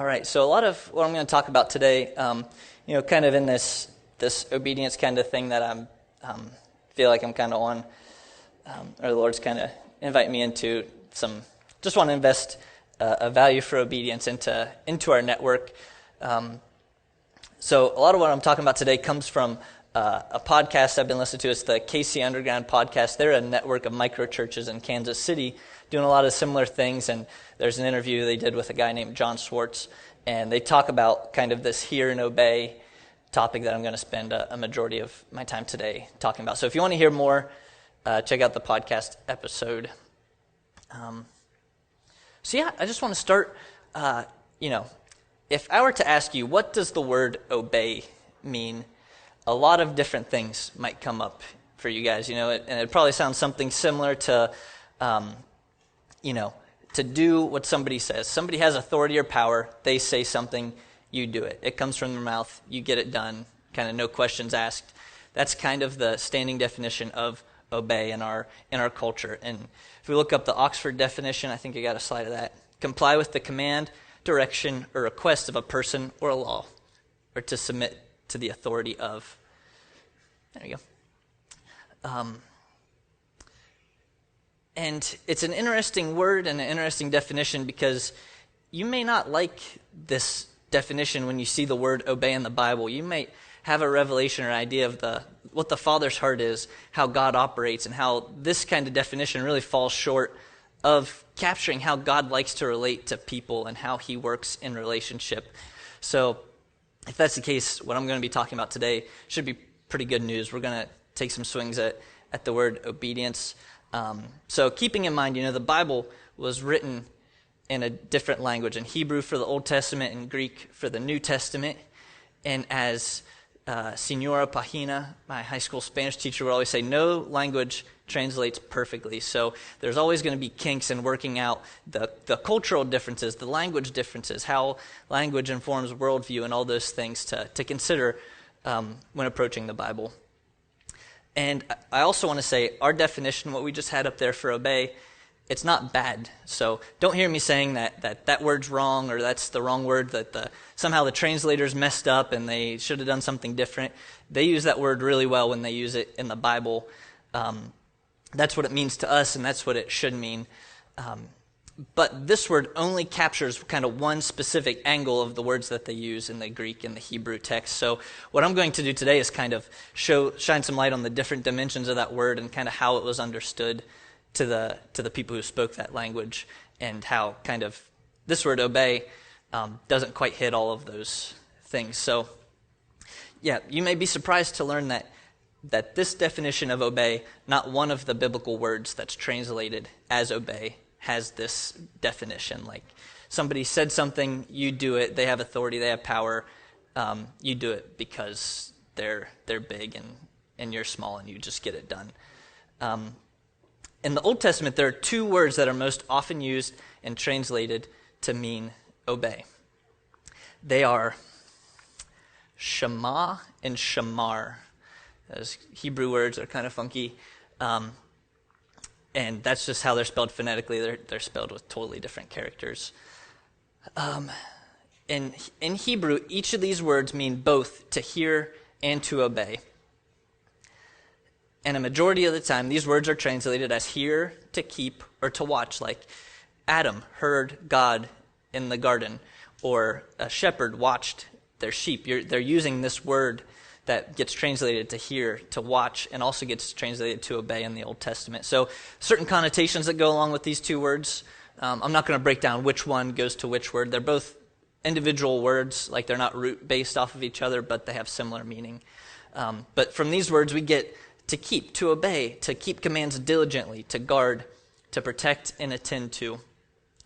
All right, so a lot of what I'm going to talk about today, kind of in this obedience kind of thing that feel like I'm kind of on, or the Lord's kind of inviting me into just want to invest a value for obedience into our network. So a lot of what I'm talking about today comes from a podcast I've been listening to. It's the KC Underground podcast. They're a network of micro churches in Kansas City doing a lot of similar things, and there's an interview they did with a guy named John Swartz, and they talk about kind of this hear and obey topic that I'm going to spend a majority of my time today talking about. So if you want to hear more, check out the podcast episode. I just want to start, if I were to ask you, what does the word obey mean? A lot of different things might come up for you guys, and it probably sounds something similar to, to do what somebody says. Somebody has authority or power, they say something, you do it. It comes from their mouth, you get it done, kind of no questions asked. That's kind of the standing definition of obey in our culture. And if we look up the Oxford definition, I think I got a slide of that. Comply with the command, direction, or request of a person or a law, or to submit to the authority of. There you go. And it's an interesting word and an interesting definition because you may not like this definition when you see the word obey in the Bible. You might have a revelation or idea of what the Father's heart is, how God operates, and how this kind of definition really falls short of capturing how God likes to relate to people and how he works in relationship. So if that's the case, what I'm going to be talking about today should be pretty good news. We're going to take some swings at the word obedience. So keeping in mind, the Bible was written in a different language, in Hebrew for the Old Testament and Greek for the New Testament. And as Senora Pagina, my high school Spanish teacher, would always say, no language translates perfectly. So there's always going to be kinks in working out the cultural differences, the language differences, how language informs worldview, and all those things to consider when approaching the Bible. And I also want to say our definition, what we just had up there for obey, it's not bad. So don't hear me saying that word's wrong, or that's the wrong word, that somehow the translators messed up and they should have done something different. They use that word really well when they use it in the Bible. That's what it means to us, and that's what it should mean. But this word only captures kind of one specific angle of the words that they use in the Greek and the Hebrew text. So what I'm going to do today is kind of shine some light on the different dimensions of that word and kind of how it was understood to the people who spoke that language, and how kind of this word obey doesn't quite hit all of those things. So yeah, you may be surprised to learn that this definition of obey, not one of the biblical words that's translated as obey, has this definition. Like, somebody said something, you do it, they have authority, they have power, you do it because they're big and you're small and you just get it done. In the Old Testament, there are two words that are most often used and translated to mean obey. They are Shema and Shamar. Those Hebrew words are kind of funky. And that's just how they're spelled phonetically. They're spelled with totally different characters. In Hebrew, each of these words mean both to hear and to obey. And a majority of the time, these words are translated as hear, to keep, or to watch. Like Adam heard God in the garden, or a shepherd watched their sheep. They're using this word that gets translated to hear, to watch, and also gets translated to obey in the Old Testament. So certain connotations that go along with these two words. I'm not going to break down which one goes to which word. They're both individual words, like they're not root-based off of each other, but they have similar meaning. But from these words we get to keep, to obey, to keep commands diligently, to guard, to protect and attend to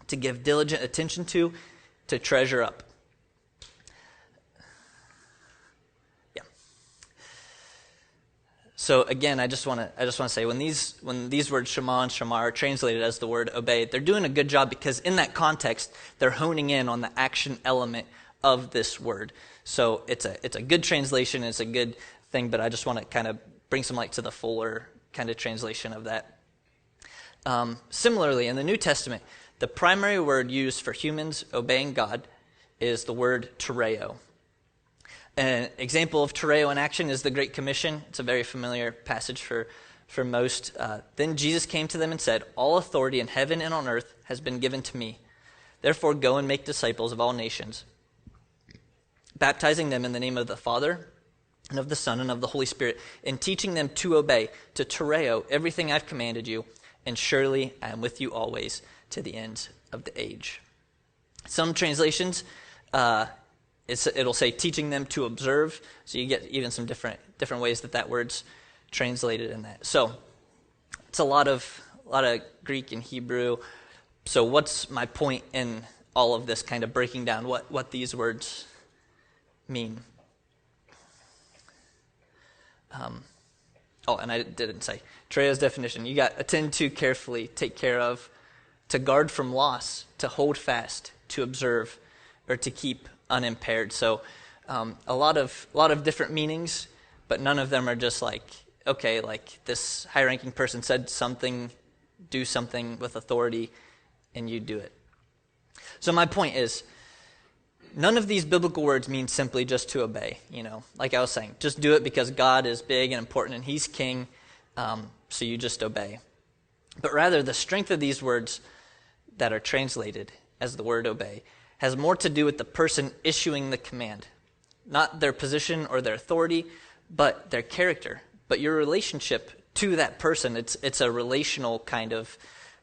give diligent attention to treasure up. So again, I just want to say when these words Shema and Shamar are translated as the word obey, they're doing a good job because in that context they're honing in on the action element of this word. So it's a good translation, it's a good thing, but I just want to kind of bring some light to the fuller kind of translation of that. Similarly, in the New Testament, the primary word used for humans obeying God is the word tereo. An example of tereo in action is the Great Commission. It's a very familiar passage for most. Then Jesus came to them and said, "All authority in heaven and on earth has been given to me. Therefore go and make disciples of all nations, baptizing them in the name of the Father and of the Son and of the Holy Spirit, and teaching them to obey, to tereo everything I've commanded you, and surely I am with you always to the end of the age." Some translations, it'll say teaching them to observe, so you get even some different ways that word's translated in that. So it's a lot of Greek and Hebrew. So what's my point in all of this, kind of breaking down what these words mean? And I didn't say Trea's definition. You got attend to, carefully, take care of, to guard from loss, to hold fast, to observe, or to keep unimpaired. So a lot of different meanings, but none of them are just like, okay, like this high-ranking person said something, do something with authority, and you do it. So my point is, none of these biblical words mean simply just to obey. Like I was saying, just do it because God is big and important and he's king, so you just obey. But rather, the strength of these words that are translated as the word obey has more to do with the person issuing the command. Not their position or their authority, but their character. But your relationship to that person, it's a relational kind of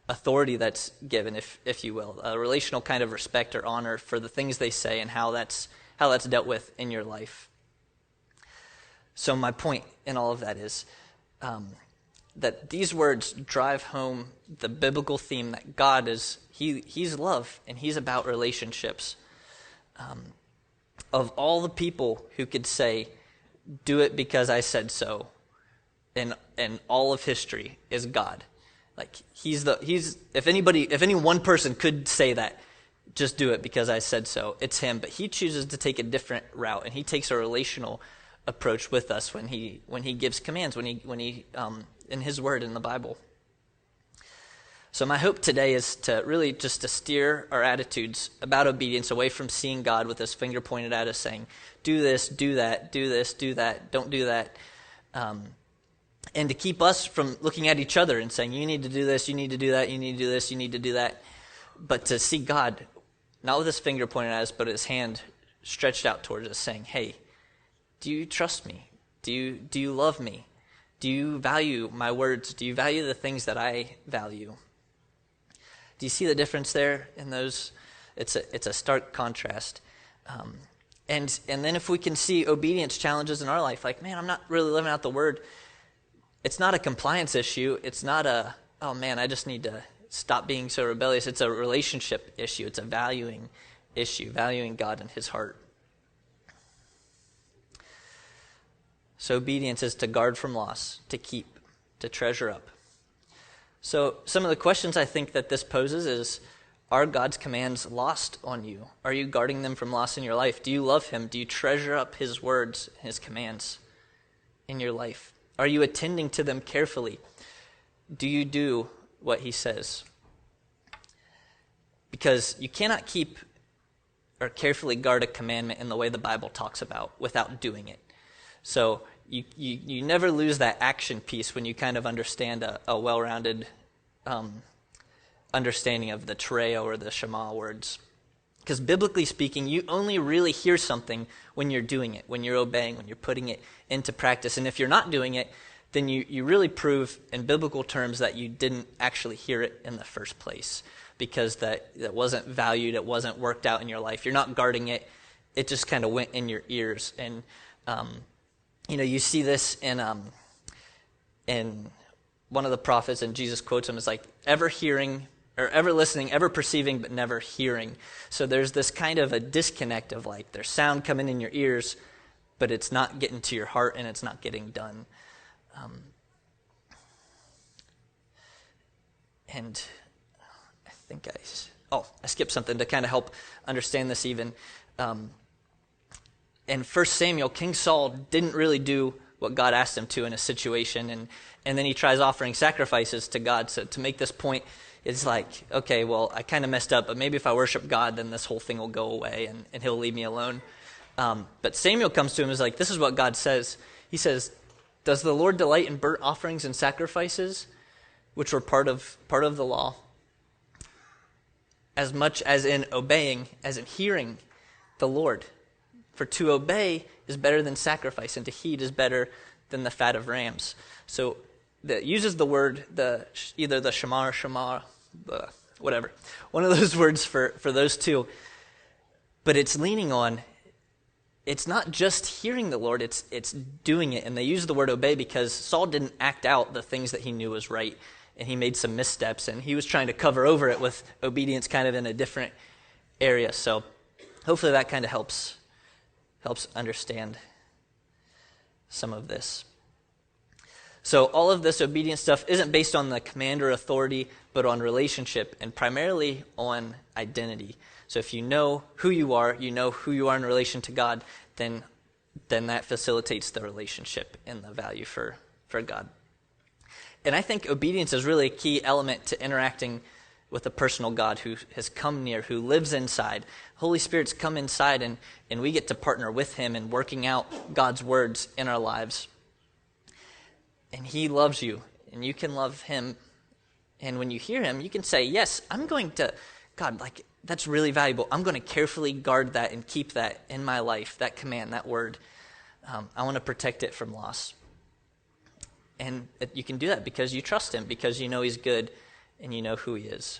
authority that's given, if you will, a relational kind of respect or honor for the things they say and how that's dealt with in your life. So my point in all of that is that these words drive home the biblical theme that God is, He's love and He's about relationships. Of all the people who could say, "Do it because I said so," in all of history is God. Like if any one person could say that, just do it because I said so, it's him. But he chooses to take a different route, and he takes a relational approach with us when he gives commands, when he in his word in the Bible. So my hope today is to really just to steer our attitudes about obedience away from seeing God with his finger pointed at us saying, do this, do that, do this, do that, don't do that. And to keep us from looking at each other and saying, you need to do this, you need to do that, you need to do this, you need to do that. But to see God, not with his finger pointed at us, but his hand stretched out towards us saying, hey, do you trust me? Do you love me? Do you value my words? Do you value the things that I value? Do you see the difference there in those? It's a stark contrast. And then if we can see obedience challenges in our life, like, man, I'm not really living out the word. It's not a compliance issue. It's not oh man, I just need to stop being so rebellious. It's a relationship issue. It's a valuing issue, valuing God and his heart. So obedience is to guard from loss, to keep, to treasure up. So some of the questions I think that this poses is, are God's commands lost on you? Are you guarding them from loss in your life? Do you love him? Do you treasure up his words, his commands in your life? Are you attending to them carefully? Do you do what he says? Because you cannot keep or carefully guard a commandment in the way the Bible talks about without doing it. So you never lose that action piece when you kind of understand a well-rounded understanding of the Tereo or the Shema words. Because biblically speaking, you only really hear something when you're doing it, when you're obeying, when you're putting it into practice. And if you're not doing it, then you really prove in biblical terms that you didn't actually hear it in the first place, because that wasn't valued, it wasn't worked out in your life. You're not guarding it. It just kind of went in your ears. And you see this in one of the prophets, and Jesus quotes him as like, ever hearing, or ever listening, ever perceiving, but never hearing. So there's this kind of a disconnect of like, there's sound coming in your ears, but it's not getting to your heart and it's not getting done. And I think I skipped something to kind of help understand this even. In 1 Samuel, King Saul didn't really do what God asked him to in a situation, and then he tries offering sacrifices to God. So to make this point, it's like, okay, well, I kind of messed up, but maybe if I worship God, then this whole thing will go away and he'll leave me alone. But Samuel comes to him and is like, this is what God says. He says, does the Lord delight in burnt offerings and sacrifices, which were part of the law, as much as in obeying, as in hearing the Lord? For to obey is better than sacrifice, and to heed is better than the fat of rams. So that uses the word, either the Shema or Shema, whatever. One of those words for those two. But it's leaning on, it's not just hearing the Lord, it's doing it. And they use the word obey because Saul didn't act out the things that he knew was right. And he made some missteps, and he was trying to cover over it with obedience kind of in a different area. So hopefully that kind of helps understand some of this. So all of this obedience stuff isn't based on the command or authority, but on relationship and primarily on identity. So if you know who you are in relation to God, then that facilitates the relationship and the value for God. And I think obedience is really a key element to interacting with a personal God who has come near, who lives inside. Holy Spirit's come inside, and we get to partner with him in working out God's words in our lives. And he loves you, and you can love him. And when you hear him, you can say, yes, I'm going to, God, like, that's really valuable. I'm going to carefully guard that and keep that in my life, that command, that word. I want to protect it from loss. And you can do that because you trust him, because you know he's good and you know who he is.